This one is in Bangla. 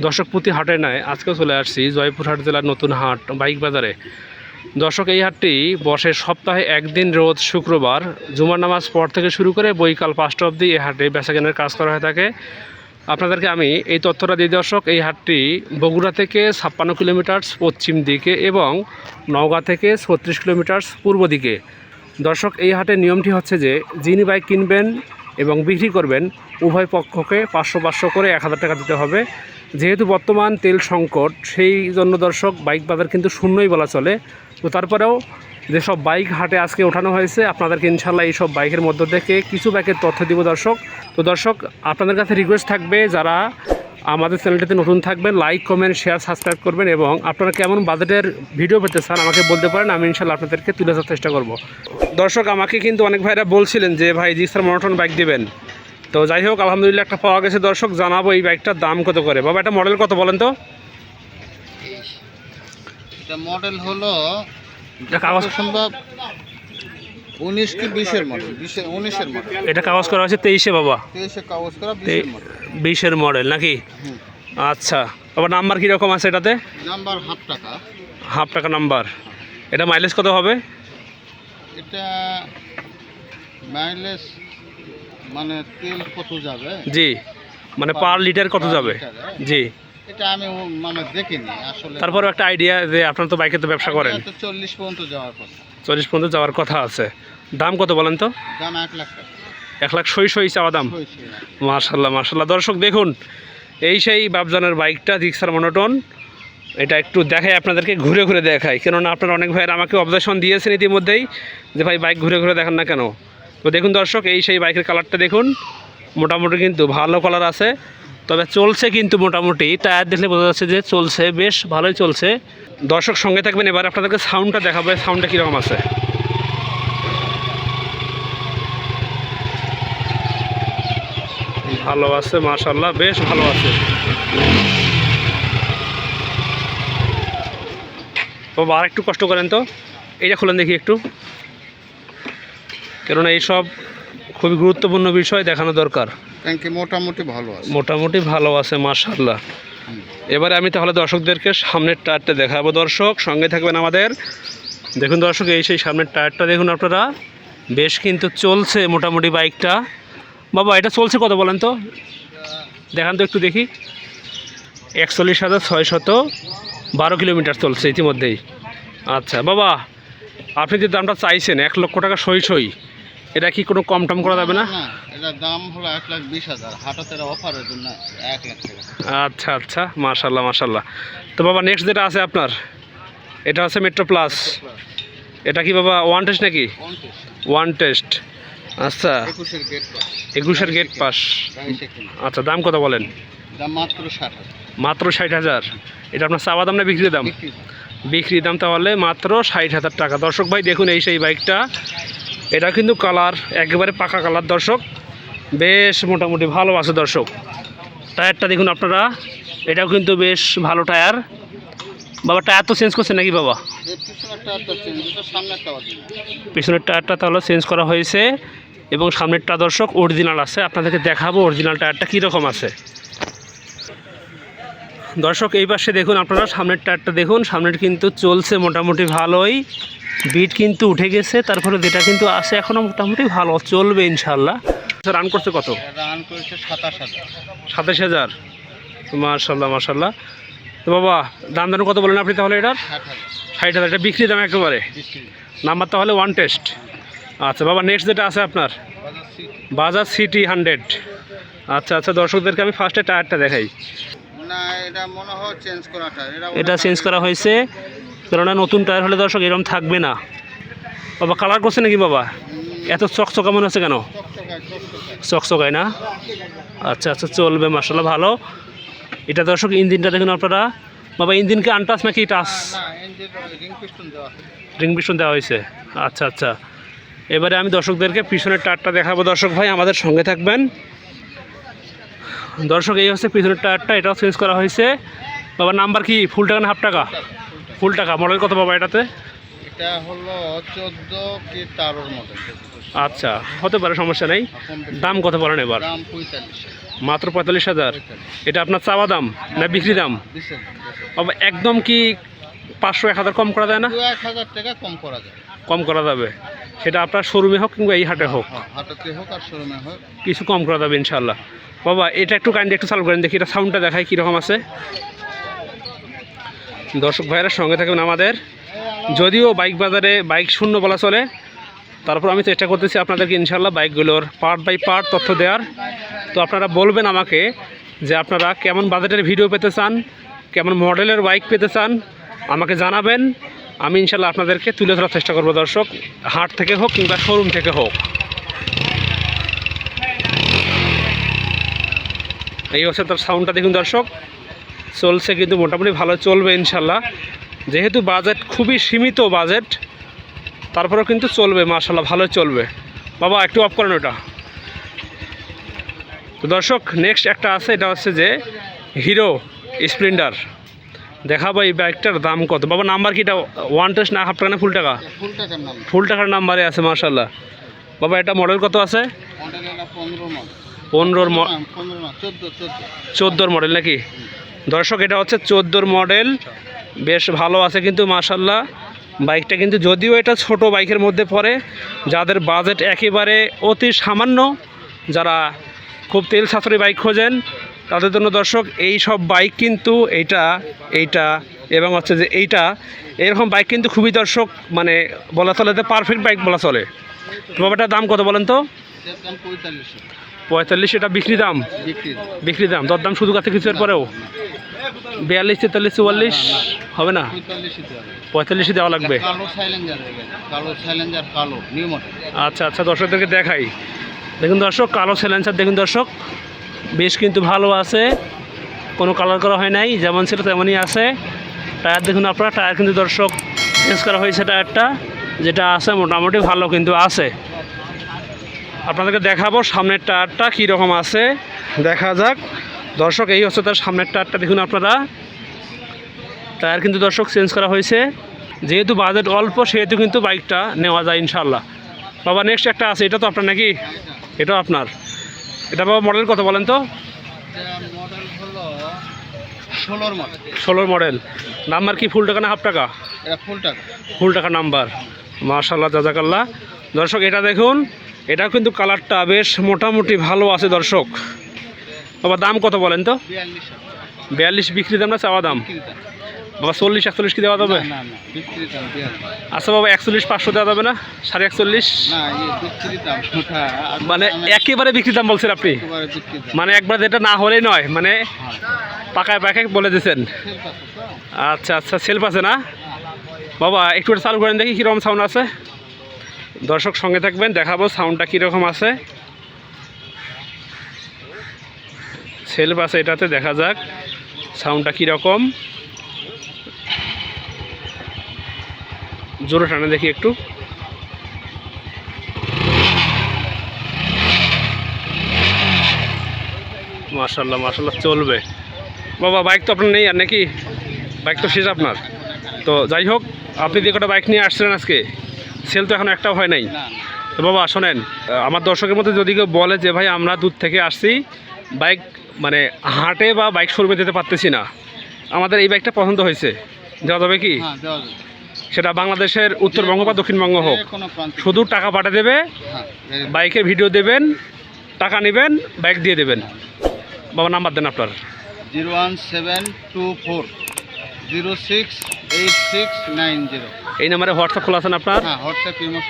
দর্শক প্রতি হাটে নয় আজকেও চলে আসছি জয়পুরহাট জেলার নতুন হাট বাইক বাজারে। দর্শক এই হাটটি বসে সপ্তাহে একদিন রোজ শুক্রবার জুমার নামাজ পর থেকে শুরু করে বৈকাল 5টা অবধি এই হাটে বেচাকেনার কাজ করা হয়ে থাকে। আপনাদেরকে আমি এই তথ্যটা দিই দর্শক, এই হাটটি বগুড়া থেকে 56 কিলোমিটার পশ্চিম দিকে এবং নওগাঁ থেকে 36 কিলোমিটার পূর্ব দিকে। দর্শক এই হাটের নিয়মটি হচ্ছে যে যিনি বাইক কিনবেন এবং বিক্রি করবেন উভয় পক্ষকে 500 করে 1000 টাকা দিতে হবে। যেহেতু বর্তমান তেল সংকট, সেই জন্য দর্শক বাইক বাজার কিন্তু শূন্যই বলা চলে। তো তারপরেও যেসব বাইক হাটে আজকে ওঠানো হয়েছে আপনাদেরকে ইনশাল্লাহ এইসব বাইকের মধ্য থেকে কিছু বাইকের তথ্য দিব দর্শক। তো দর্শক আপনাদের কাছে রিকোয়েস্ট থাকবে, যারা আমাদের চ্যানেলটিতে নতুন থাকবেন লাইক কমেন্ট শেয়ার সাবস্ক্রাইব করবেন এবং আপনারা কেমন বাজেটের ভিডিও পেতে চান আমাকে বলতে পারেন, আমি ইনশাল্লাহ আপনাদেরকে তুলে ধরার চেষ্টা করব। দর্শক আমাকে কিন্তু অনেক ভাইরা বলছিলেন যে ভাই জিক্সার মনোটন বাইক দিবেন, তো যাই হোক আলহামদুলিল্লাহ একটা পাওয়া গেছে। দর্শক জানাবো এই বাইকটার দাম কত করে। বাবা এটা মডেল কত বলেন তো? এটা মডেল হলো এটা কাগজ সম্ভব 19 কি 20 এর মডেল, 19 এর মডেল। এটা কাগজ করা হয়েছে 23-এ বাবা, 23 এ কাগজ করা 20 এর মডেল। 20-এর মডেল নাকি? আচ্ছা বাবা নাম্বার কীরকম আছে এটাতে? নাম্বার হাফ টাকা নাম্বার। এটা মাইলেজ কত হবে? এটা মাইলেজ মানে তেল কত যাবে? জি মানে পার লিটার কত যাবে? জি এটা আমি মানে দেখিনি আসলে। তারপরেও একটা আইডিয়া যে আপনারা তো বাইকে তো ব্যবসা করেন, 40 পর্যন্ত যাওয়ার কথা। 40 পর্যন্ত যাওয়ার কথা আছে। দাম কত বলেন তো? দাম 1 লাখ টাকা। 1 লাখ সই চাওয়া দাম। মাশাল্লাহ মাশাল্লাহ। দর্শক দেখুন এই সেই বাপজানের বাইকটা জিক্সার মনোটন। এটা একটু দেখাই আপনাদেরকে, ঘুরে ঘুরে দেখাই, কেননা আপনারা অনেক ভাইয়ের আমাকে অবজেকশন দিয়েছেন ইতিমধ্যেই যে ভাই বাইক ঘুরে ঘুরে দেখান না কেন। তো দেখুন দর্শক এই সেই বাইকের কালারটা দেখুন, মোটামুটি কিন্তু ভালো কালার আছে, তবে চলছে কিন্তু মোটামুটি টায়ার দেখলে বোঝা যাচ্ছে যে চলছে, বেশ ভালোই চলছে। দর্শক সঙ্গে থাকবেন, এবার আপনাদেরকে সাউন্ডটা দেখাবো, সাউন্ডটা কীরকম আছে। ভালো আছে মাশাল্লাহ, বেশ ভালো আছে। বাবা আর একটু কষ্ট করেন তো, এইটা খুলেন দেখি একটু, কেননা এইসব খুবই গুরুত্বপূর্ণ বিষয় দেখানো দরকার। মোটামুটি ভালো আছে মাশাল্লাহ। এবারে আমি তাহলে দর্শকদেরকে সামনের টায়ারটা দেখাবো। দর্শক সঙ্গে থাকবেন আমাদের। দেখুন দর্শক এই সেই সামনের টায়ারটা দেখুন আপনারা, বেশ কিন্তু চলছে মোটামুটি বাইকটা। বাবা এটা চলছে কত বলেন তো, দেখান তো একটু দেখি। 41,612 কিলোমিটার চলছে ইতিমধ্যেই। আচ্ছা বাবা আপনি যে দামটা চাইছেন 1 লক্ষ টাকা সই, এটা কি কোনো কম টম করা যাবে না? এটা দাম হলো 1,20,000, হাটাতের অফারের জন্য 1 লাখ টাকা। আচ্ছা আচ্ছা মাশাল্লাহ মাশাল্লাহ। তো বাবা নেক্সট যেটা আছে আপনার, এটা আছে মেট্রো প্লাস। এটা কি বাবা ওয়ান টেস্ট নাকি? One test. আচ্ছা 21-এর গেট পাস। আচ্ছা দাম কত বলেন? দাম মাত্র 60,000। মাত্র 60,000। এটা আপনার চাওয়া দাম না বিক্রি দাম? বিক্রি দাম তাহলে মাত্র 60,000 টাকা। দর্শক ভাই দেখুন এই সেই বাইকটা, এটা কিন্তু কালার একেবারে পাকা কালার দর্শক, বেশ মোটামুটি ভালো আছে দর্শক। টায়ারটা দেখুন আপনারা, এটাও কিন্তু বেশ ভালো টায়ার। বাবা টায়ার তো চেঞ্জ করছে নাকি বাবা? পিছনের টায়ারটা তাহলে চেঞ্জ করা হয়েছে এবং সামনেরটা দর্শক অরিজিনাল আছে। আপনাদেরকে দেখাবো অরিজিনাল টায়ারটা কীরকম আছে। দর্শক এই পাশে দেখুন আপনারা, সামনের টায়ারটা দেখুন, সামনের কিন্তু চলছে মোটামুটি ভালোই, বিট কিন্তু উঠে গেছে, তারপরে যেটা কিন্তু আছে এখনও মোটামুটি ভালো চলবে ইনশাল্লাহ। রান করছে কত? রান করেছে 27,000। মাশাল্লাহ মাশাল্লাহ। তো বাবা দাম দাম কত বলেন আপনি তাহলে? এটার 60,000। এটা বিক্রি দাম একেবারে। নাম্বার তাহলে ওয়ান টেস্ট। আচ্ছা বাবা নেক্সট যেটা আছে আপনার বাজাজ সিটি 100। আচ্ছা আচ্ছা দর্শকদেরকে আমি ফার্স্টে টায়ারটা দেখাই। না এটা মনে হয় চেঞ্জ করা টায়ার। এটা চেঞ্জ করা হয়েছে, কেননা নতুন টায়ার হলে দর্শক এরকম থাকবে না। বাবা কালার করছে নাকি বাবা? এত চকচকা মনে হচ্ছে কেন? চকচকায় না? আচ্ছা আচ্ছা চলবে মাশাল্লাহ ভালো। এটা দর্শক ইঞ্জিনটা দেখুন আপনারা। বাবা ইঞ্জিনকে আনটাচ নাকি টাচ? রিং পিস্টন দেওয়া হয়েছে। আচ্ছা আচ্ছা এবারে আমি দর্শকদেরকে পিছনের টায়ারটা দেখাবো। দর্শক ভাই আমাদের সঙ্গে থাকবেন। দর্শক এই হচ্ছে পিছনের টায়ারটা, এটাও চেঞ্জ করা হয়েছে। বাবা নাম্বার কি ফুল টাকা না হাফ টাকা? ফুল টাকা। মডেল কত বাবা এটাতে? এটা হলো 14 কি 13 মডেল। আচ্ছা হতে পারে, সমস্যা নেই। দাম কত বলেন এবার? দাম 45,000। মাত্র 45,000। এটা আপনার চাওয়া দাম না বিক্রি দাম? বিশের বাবা একদম কি 500-1000 কম করা যায় না? 2-1000 টাকা কম করা যায়। কম করা যাবে, সেটা আপনার শোরুমে হোক কিংবা এই হাটে হোক, হ্যাঁ, হাটাতে হোক আর শোরুমে হোক। কিছু কম করা যাবে ইনশাল্লাহ। বাবা এটা একটু কাইন্ডলি একটু চালু করেন দেখি, এটা সাউন্ডটা দেখায় কীরকম আছে। দর্শক ভাইয়েরা সঙ্গে থাকবেন আমাদের। যদিও বাইক বাজারে বাইক শূন্য বলা চলে, তারপর আমি চেষ্টা করতেছি আপনাদেরকে ইনশাল্লাহ বাইকগুলোর পার্ট বাই পার্ট তথ্য দেওয়ার। তো আপনারা বলবেন আমাকে যে আপনারা কেমন বাজেটের ভিডিও পেতে চান, কেমন মডেলের বাইক পেতে চান, আমাকে জানাবেন। আমি ইনশাল্লাহ আপনাদেরকে তুলে ধরার চেষ্টা করবো দর্শক, হাট থেকে হোক কিংবা শোরুম থেকে হোক। এই হচ্ছে তার সাউন্ডটা দেখুন দর্শক, চলছে কিন্তু মোটামুটি ভালো চলবে ইনশাল্লাহ। যেহেতু বাজেট খুবই সীমিত বাজেট, তারপরেও কিন্তু চলবে মাশাল্লাহ, ভালো চলবে। বাবা একটু অফ করেন ওটা। তো দর্শক নেক্সট একটা আছে, এটা হচ্ছে যে হিরো স্প্লেন্ডার। দেখাবো এই বাইকটার দাম কত। বাবা নাম্বার কি এটা 1 টেস্ট না হাফ টাকা না ফুল টাকা? ফুল টাকার নাম। ফুল টাকার নাম্বারে আছে মাশাল্লাহ। বাবা এটা মডেল কত আছে? মডেল হলো 15 মডেল। 15 15 না 14 14 মডেল নাকি? দর্শক এটা হচ্ছে 14 মডেল, বেশ ভালো আছে কিন্তু মাশাল্লাহ। বাইকটা কিন্তু যদিও এটা ছোট বাইকের মধ্যে পড়ে, যাদের বাজেট একেবারে অতি সামান্য, যারা খুব তেল সাশ্রয়ী বাইক খোঁজেন, তাদের জন্য দর্শক এই সব বাইক কিন্তু এইটা এবং হচ্ছে যে এইটা, এরকম বাইক কিন্তু খুবই দর্শক মানে বলা চলে যে পারফেক্ট বাইক বলা চলে। তো বাবাটার দাম কত বলেন তো? এর দাম 45। 45 এটা বিক্রি দাম? বিক্রি দাম, দরদাম শুধু কাছে কিছু এর পরেও 42, 43, 44 হবে না? 45 দেওয়া লাগবে। কালো সাইলেঞ্জার কালো নিউ মডেল। আচ্ছা আচ্ছা, দর্শকদেরকে দেখাই। দেখুন দর্শক, কালো সাইলেন্সার দেখুন দর্শক, বেশ কিন্তু ভালো আছে, কোনো কালার করা হয় নাই, যেমন ছিল তেমনই আছে। টায়ার দেখুন আপনারা, টায়ার কিন্তু দর্শক চেঞ্জ করা হয়েছে, টায়ারটা যেটা আছে মোটামুটি ভালো কিন্তু আছে। আপনাদেরকে দেখাবো সামনের টায়ারটা কীরকম আছে, দেখা যাক দর্শক। এই হচ্ছে তার সামনের টায়ারটা দেখুন আপনারা, টায়ার কিন্তু দর্শক চেঞ্জ করা হয়েছে। যেহেতু বাজেট অল্প সেহেতু কিন্তু বাইকটা নেওয়া যায় ইনশাল্লাহ। বাবা নেক্সট একটা আছে, এটা তো আপনার নাকি? এটাও আপনার। এটা বাবা মডেল কত বলেন তো? মডেল হলো 16 মডেল। 16 মডেল। নাম্বার কি ফুল টাকা না হাফ টাকা? এটা ফুল টাকা। ফুল টাকা নাম্বার, মাশাআল্লাহ জাযাকাল্লাহ। দর্শক এটা দেখুন, এটা কিন্তু কালারটা বেশ মোটামুটি ভালো আছে দর্শক। বাবা দাম কত বলেন তো? 42 বিক্রি দাম না চাওয়া দাম? বাবা 40-41 কি দেওয়া যাবে? না না বিক্রি দাম 42। আচ্ছা বাবা 41-500 দেওয়া যাবে না? 41.5? না এই বিক্রি দাম ওটা মানে একেবারে বিক্রি দাম বলছেন আপনি? একেবারে বিক্রি দাম। মানে একবার যেটা না হলেই নয়, মানে পাকায় পাকায় বলে দিয়েছেন। সেল পাচ্ছে তো? আচ্ছা আচ্ছা, সেলফ আছে না? বাবা একটু চালু করেন দেখি কীরকম সাউন্ড আছে। দর্শক সঙ্গে থাকবেন, দেখাবো সাউন্ডটা কীরকম আছে। সেলফ আছে এটাতে, দেখা যাক সাউন্ডটা কীরকম। জোরে টানে দেখি একটু। মাশাল্লাহ মাশাল্লাহ চলবে। বাবা বাইক তো আপনার নেই আর নাকি? বাইক তো শেষ আপনার। তো যাই হোক, আপনি যে কটা বাইক নিয়ে আসছিলেন আজকে, সেল তো এখন একটাও হয় নাই। না তো বাবা শোনেন, আমার দর্শকের মধ্যে যদি কেউ বলে যে ভাই আমরা দূর থেকে আসছি, বাইক মানে হাটে বা বাইক শোরুমে যেতে পারতেছি না, আমাদের এই বাইকটা পছন্দ হয়েছে, দেওয়া যাবে কি? হ্যাঁ দেওয়া যাবে। সেটা বাংলাদেশের উত্তরবঙ্গ বা দক্ষিণবঙ্গ হোক, কোনো প্রান্তে। শুধু টাকা পাঠিয়ে দেবে, হ্যাঁ বাইকের ভিডিও দেবেন, টাকা নেবেন, বাইক দিয়ে দেবেন। বাবা নাম্বার দেন আপনার। 01724 068690। এই নাম্বারে হোয়াটসঅ্যাপ খোলা আছেন আপনার? হ্যাঁ হোয়াটসঅ্যাপ ইমো